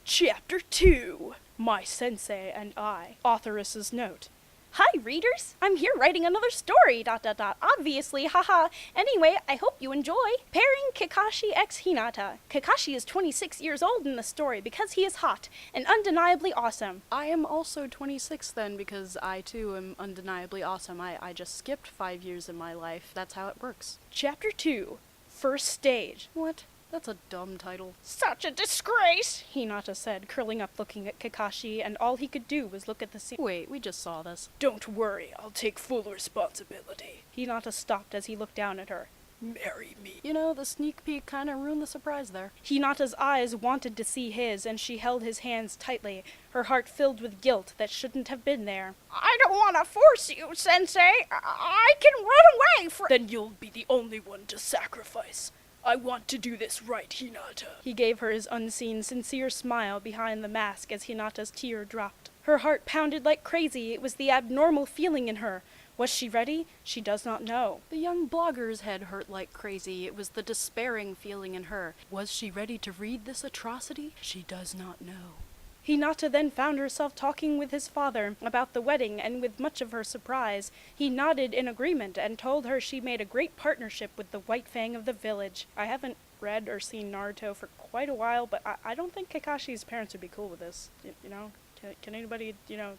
Chapter 2, My Sensei and I. Authoress's note. Hi, readers! I'm here writing another story, ... Obviously, haha. Anyway, I hope you enjoy. Pairing Kakashi x Hinata. Kakashi is 26 years old in the story because he is hot and undeniably awesome. I am also 26 then because I too am undeniably awesome. I just skipped 5 years in my life. That's how it works. Chapter 2, First Stage. What? That's a dumb title. Such a disgrace, Hinata said, curling up looking at Kakashi, and all he could do was look at the scene. Wait, we just saw this. Don't worry, I'll take full responsibility. Hinata stopped as he looked down at her. Marry me. You know, the sneak peek kinda ruined the surprise there. Hinata's eyes wanted to see his, and she held his hands tightly, her heart filled with guilt that shouldn't have been there. I don't want to force you, Sensei. I can run away from— Then you'll be the only one to sacrifice. I want to do this right, Hinata. He gave her his unseen, sincere smile behind the mask as Hinata's tear dropped. Her heart pounded like crazy. It was the abnormal feeling in her. Was she ready? She does not know. The young blogger's head hurt like crazy. It was the despairing feeling in her. Was she ready to read this atrocity? She does not know. Hinata then found herself talking with his father about the wedding, and with much of her surprise, he nodded in agreement and told her she made a great partnership with the White Fang of the village. I haven't read or seen Naruto for quite a while, but I don't think Kakashi's parents would be cool with this, you know? Can anybody,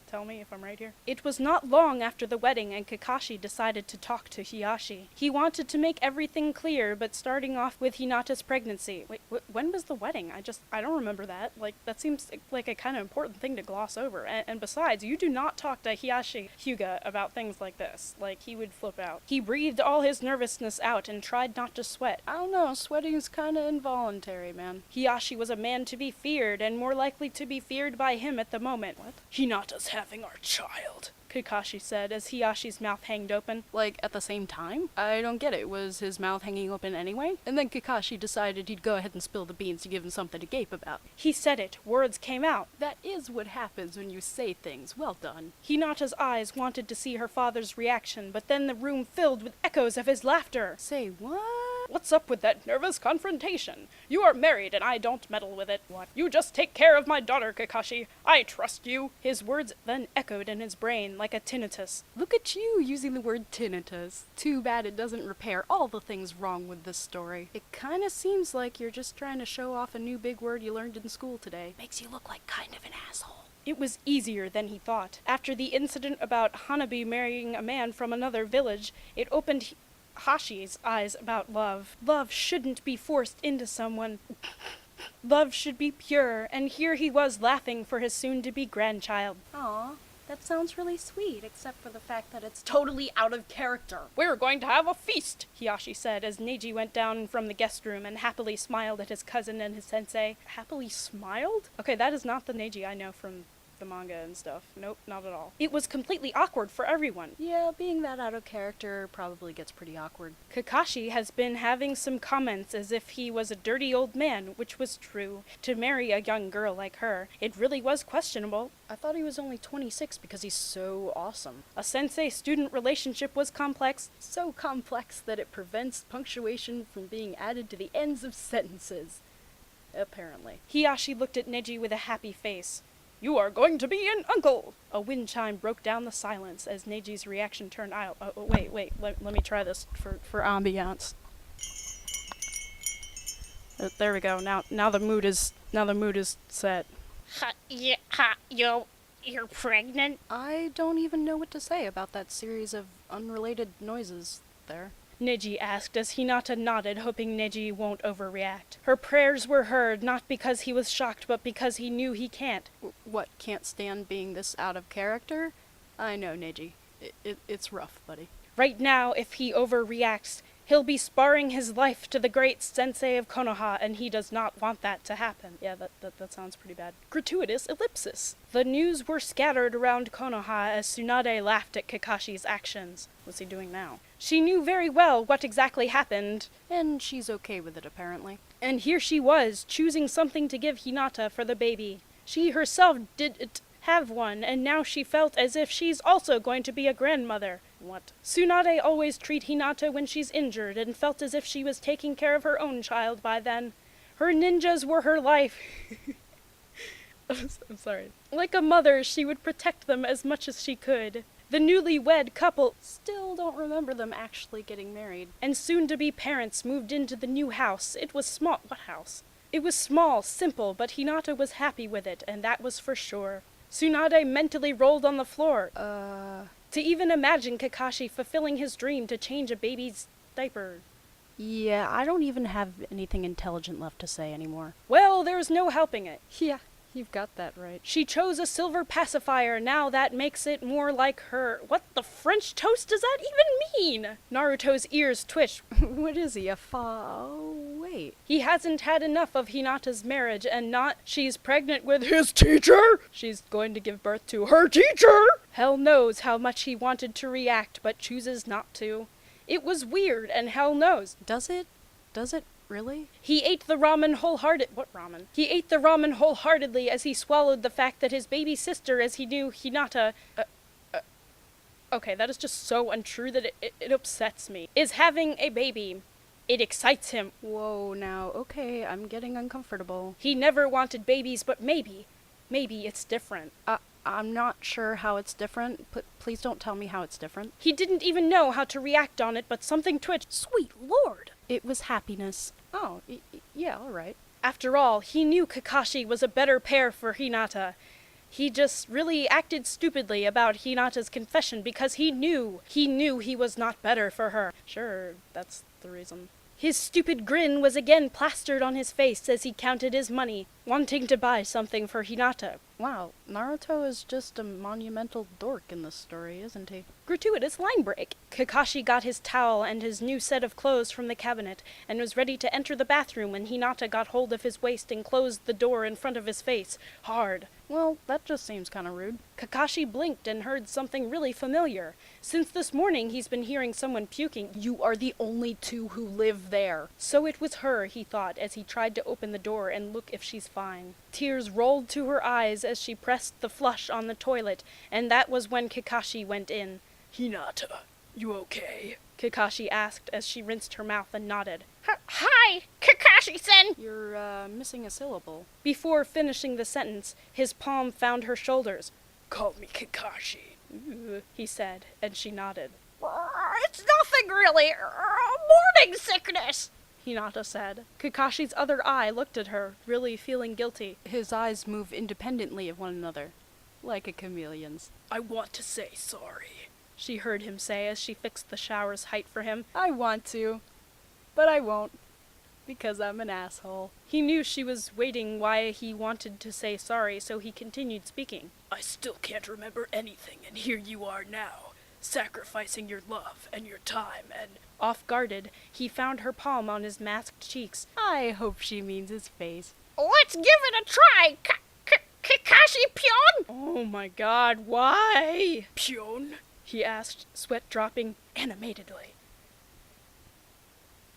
tell me if I'm right here? It was not long after the wedding and Kakashi decided to talk to Hiyashi. He wanted to make everything clear, but starting off with Hinata's pregnancy. Wait, when was the wedding? I don't remember that. That seems like a kind of important thing to gloss over. And besides, you do not talk to Hyuga about things like this. He would flip out. He breathed all his nervousness out and tried not to sweat. I don't know, sweating is kinda involuntary, man. Hiyashi was a man to be feared, and more likely to be feared by him at the moment. What? Hinata's having our child, Kakashi said as Hiyashi's mouth hanged open. At the same time? I don't get it. Was his mouth hanging open anyway? And then Kakashi decided he'd go ahead and spill the beans to give him something to gape about. He said it. Words came out. That is what happens when you say things. Well done. Hinata's eyes wanted to see her father's reaction, but then the room filled with echoes of his laughter. Say what? What's up with that nervous confrontation? You are married and I don't meddle with it. What? You just take care of my daughter, Kakashi. I trust you. His words then echoed in his brain like a tinnitus. Look at you using the word tinnitus. Too bad it doesn't repair all the things wrong with this story. It kinda seems like you're just trying to show off a new big word you learned in school today. Makes you look like kind of an asshole. It was easier than he thought. After the incident about Hanabi marrying a man from another village, it opened Hashi's eyes about love. Love shouldn't be forced into someone. Love should be pure, and here he was laughing for his soon-to-be grandchild. Aw, that sounds really sweet, except for the fact that it's totally out of character. We're going to have a feast, Hiyashi said as Neji went down from the guest room and happily smiled at his cousin and his sensei. Happily smiled? Okay, that is not the Neji I know from the manga and stuff. Nope, not at all. It was completely awkward for everyone. Yeah, being that out of character probably gets pretty awkward. Kakashi has been having some comments as if he was a dirty old man, which was true. To marry a young girl like her, it really was questionable. I thought he was only 26 because he's so awesome. A sensei-student relationship was complex. So complex that it prevents punctuation from being added to the ends of sentences. Apparently. Hiyashi looked at Neji with a happy face. You are going to be an uncle! A wind chime broke down the silence as Neji's reaction turned out. Wait, let me try this for ambiance. There we go. Now the mood is set. You're pregnant? I don't even know what to say about that series of unrelated noises there. Neji asked as Hinata nodded, hoping Neji won't overreact. Her prayers were heard, not because he was shocked, but because he knew he can't. What, can't stand being this out of character? I know, Neji. It's rough, buddy. Right now, if he overreacts, he'll be sparring his life to the great Sensei of Konoha, and he does not want that to happen. Yeah, that sounds pretty bad. Gratuitous ellipsis. The news were scattered around Konoha as Tsunade laughed at Kakashi's actions. What's he doing now? She knew very well what exactly happened. And she's okay with it, apparently. And here she was, choosing something to give Hinata for the baby. She herself did have one, and now she felt as if she's also going to be a grandmother. What? Tsunade always treat Hinata when she's injured, and felt as if she was taking care of her own child by then. Her ninjas were her life. I'm sorry. Like a mother, she would protect them as much as she could. The newlywed couple Still don't remember them actually getting married. and soon-to-be parents moved into the new house. It was small. What house? It was small, simple, but Hinata was happy with it, and that was for sure. Tsunade mentally rolled on the floor. To even imagine Kakashi fulfilling his dream to change a baby's diaper. Yeah, I don't even have anything intelligent left to say anymore. Well, there's no helping it. Yeah, you've got that right. She chose a silver pacifier, now that makes it more like her. What the French toast does that even mean? Naruto's ears twitched. What is he, oh, wait. He hasn't had enough of Hinata's marriage and not she's pregnant with his teacher. She's going to give birth to her teacher. Hell knows how much he wanted to react, but chooses not to. It was weird, and hell knows. Does it? Does it really? He ate the ramen What ramen? He ate the ramen wholeheartedly as he swallowed the fact that his baby sister, as he knew Hinata... okay, that is just so untrue that it upsets me. Is having a baby. It excites him. Whoa, now, okay, I'm getting uncomfortable. He never wanted babies, but maybe it's different. I'm not sure how it's different. Please don't tell me how it's different. He didn't even know how to react on it, but something twitched. Sweet Lord! It was happiness. Oh, yeah, alright. After all, he knew Kakashi was a better pair for Hinata. He just really acted stupidly about Hinata's confession because he knew he was not better for her. Sure, that's the reason. His stupid grin was again plastered on his face as he counted his money, wanting to buy something for Hinata. Wow, Naruto is just a monumental dork in this story, isn't he? Gratuitous line break. Kakashi got his towel and his new set of clothes from the cabinet and was ready to enter the bathroom when Hinata got hold of his waist and closed the door in front of his face. Hard. Well, that just seems kind of rude. Kakashi blinked and heard something really familiar. Since this morning, he's been hearing someone puking. You are the only two who live there. So it was her, he thought, as he tried to open the door and look if she's fine. Tears rolled to her eyes as she pressed the flush on the toilet, and that was when Kakashi went in. Hinata, you okay? Kakashi asked as she rinsed her mouth and nodded. Hi, Kakashi-sen! You're, missing a syllable. Before finishing the sentence, his palm found her shoulders. Call me Kakashi. He said, and she nodded. It's nothing really. Morning sickness. Hinata said. Kakashi's other eye looked at her, really feeling guilty. His eyes move independently of one another, like a chameleon's. I want to say sorry, she heard him say as she fixed the shower's height for him. I want to, but I won't, because I'm an asshole. He knew she was waiting why he wanted to say sorry, so he continued speaking. I still can't remember anything, and here you are now, sacrificing your love and your time and... Off-guarded, he found her palm on his masked cheeks. I hope she means his face. Let's give it a try, Kakashi-pyon! Oh my god, why? Pyon? He asked, sweat dropping animatedly.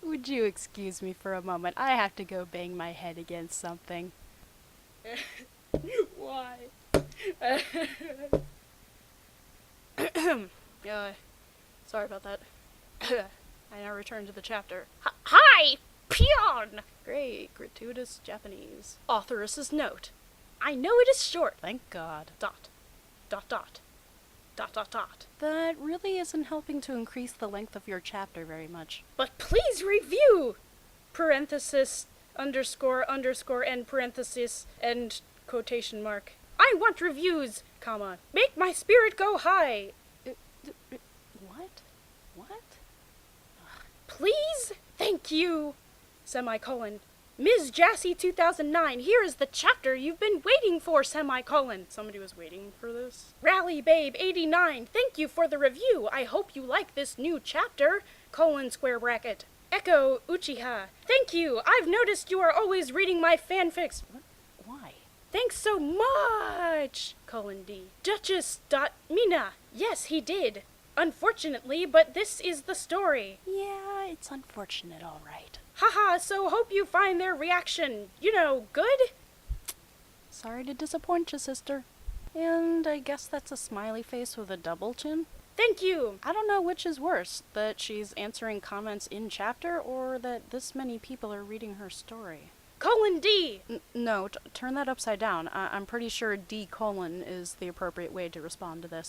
Would you excuse me for a moment? I have to go bang my head against something. Why? Sorry about that. I now return to the chapter. Hi, Pyon! Great, gratuitous Japanese. Authoress's note. I know it is short. Thank God. Dot. Dot dot. Dot dot dot. That really isn't helping to increase the length of your chapter very much. But please review! Parenthesis, underscore, underscore, end parenthesis, end quotation mark. I want reviews, comma. Make my spirit go high. What? What? Please? Thank you. Semicolon. Ms. Jassy 2009, here is the chapter you've been waiting for, semicolon. Somebody was waiting for this. Rally Babe 89, thank you for the review. I hope you like this new chapter, colon square bracket. Echo Uchiha, thank you. I've noticed you are always reading my fanfics. What? Why? Thanks so much, colon D. Duchess.Mina, yes, he did. Unfortunately, but this is the story. Yeah, it's unfortunate, all right. Haha, so hope you find their reaction, good? Sorry to disappoint you, sister. And I guess that's a smiley face with a double chin? Thank you. I don't know which is worse, that she's answering comments in chapter or that this many people are reading her story. colon D. No, turn that upside down. I'm pretty sure D colon is the appropriate way to respond to this.